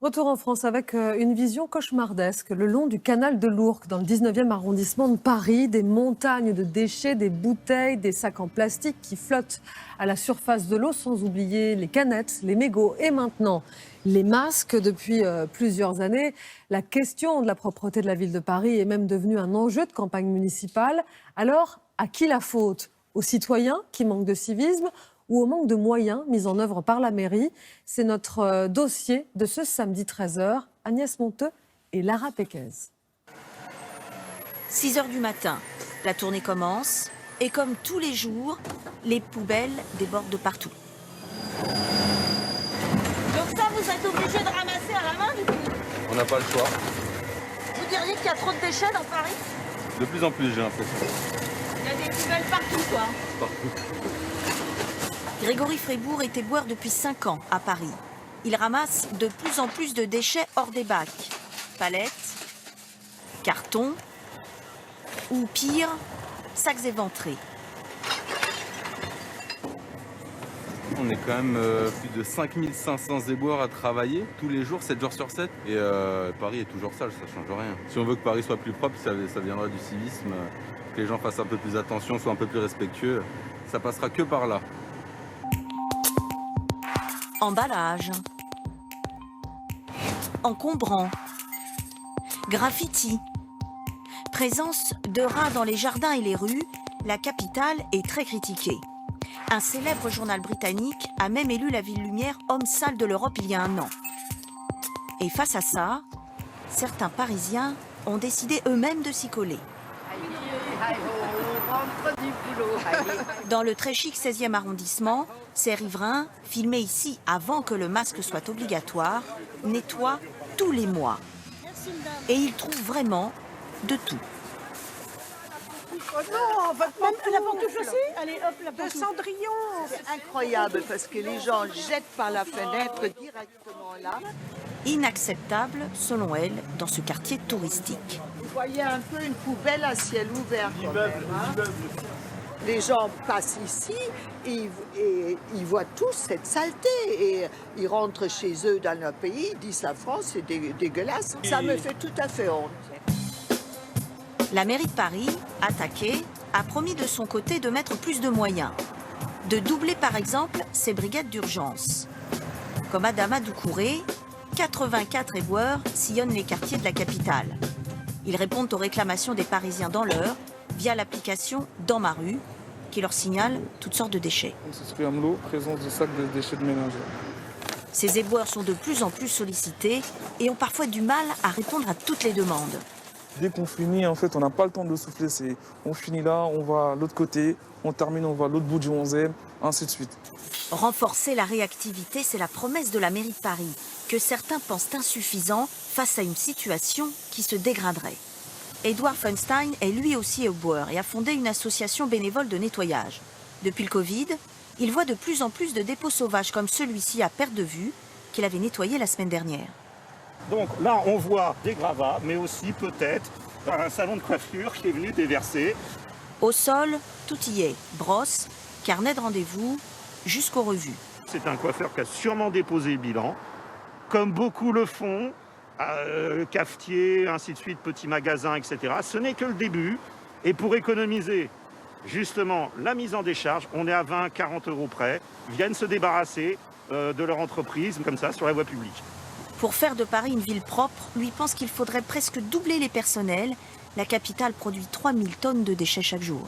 Retour en France avec une vision cauchemardesque. Le long du canal de l'Ourcq, dans le 19e arrondissement de Paris, des montagnes de déchets, des bouteilles, des sacs en plastique qui flottent à la surface de l'eau, sans oublier les canettes, les mégots et maintenant les masques. Depuis plusieurs années, la question de la propreté de la ville de Paris est même devenue un enjeu de campagne municipale. Alors, à qui la faute? Aux citoyens qui manquent de civisme ou au manque de moyens mis en œuvre par la mairie? C'est notre dossier de ce samedi 13h. Agnès Monteux et Lara Péquez. 6h du matin, la tournée commence et comme tous les jours, les poubelles débordent de partout. Donc ça, vous êtes obligé de ramasser à la main du coup? On n'a pas le choix. Vous diriez qu'il y a trop de déchets dans Paris? De plus en plus, j'ai l'impression. Il y a des poubelles partout, quoi. Partout. Grégory Frébourg est éboueur depuis 5 ans à Paris. Il ramasse de plus en plus de déchets hors des bacs. Palettes, cartons ou pire, sacs éventrés. On est quand même plus de 5500 éboueurs à travailler tous les jours, 7 jours sur 7. Et Paris est toujours sale, ça change rien. Si on veut que Paris soit plus propre, ça viendra du civisme, que les gens fassent un peu plus attention, soient un peu plus respectueux. Ça passera que par là. Emballage, encombrant, graffiti, présence de rats dans les jardins et les rues, la capitale est très critiquée. Un célèbre journal britannique a même élu la ville lumière homme sale de l'Europe il y a 1 an. Et face à ça, certains Parisiens ont décidé eux-mêmes de s'y coller. Dans le très chic 16e arrondissement, ces riverains, filmés ici avant que le masque soit obligatoire, nettoient tous les mois. Et ils trouvent vraiment de tout. Oh non, votre pantoufle. La pantoufle aussi? Allez, hop, la De pantoufle. Cendrillon. C'est incroyable parce que les gens jettent par la fenêtre directement là. Inacceptable, selon elle, dans ce quartier touristique. Vous voyez un peu une poubelle à ciel ouvert quand même, hein. Les gens passent ici et ils voient tous cette saleté et ils rentrent chez eux dans leur pays, ils disent la France c'est dégueulasse. Ça me fait tout à fait honte. La mairie de Paris, attaquée, a promis de son côté de mettre plus de moyens. De doubler par exemple ses brigades d'urgence. Comme Adama Doucouré, 84 éboueurs sillonnent les quartiers de la capitale. Ils répondent aux réclamations des Parisiens dans l'heure via l'application Dans ma rue, qui leur signale toutes sortes de déchets. S'exprime l'eau, présence de sacs de déchets de ménage. Ces éboueurs sont de plus en plus sollicités et ont parfois du mal à répondre à toutes les demandes. Dès qu'on finit, en fait, on n'a pas le temps de souffler. On finit là, on va à l'autre côté, on termine, on va à l'autre bout du 11e, ainsi de suite. Renforcer la réactivité, c'est la promesse de la mairie de Paris, que certains pensent insuffisant face à une situation qui se dégraderait. Edouard Funstein est lui aussi éboueur et a fondé une association bénévole de nettoyage. Depuis le Covid, il voit de plus en plus de dépôts sauvages comme celui-ci à perte de vue qu'il avait nettoyé la semaine dernière. Donc là, on voit des gravats, mais aussi peut-être un salon de coiffure qui est venu déverser. Au sol, tout y est. Brosse, carnet de rendez-vous, jusqu'aux revues. C'est un coiffeur qui a sûrement déposé le bilan, comme beaucoup le font, cafetiers, ainsi de suite, petits magasins, etc. Ce n'est que le début. Et pour économiser justement la mise en décharge, on est à 20-40 € près, viennent se débarrasser de leur entreprise, comme ça, sur la voie publique. Pour faire de Paris une ville propre, lui pense qu'il faudrait presque doubler les personnels. La capitale produit 3000 tonnes de déchets chaque jour.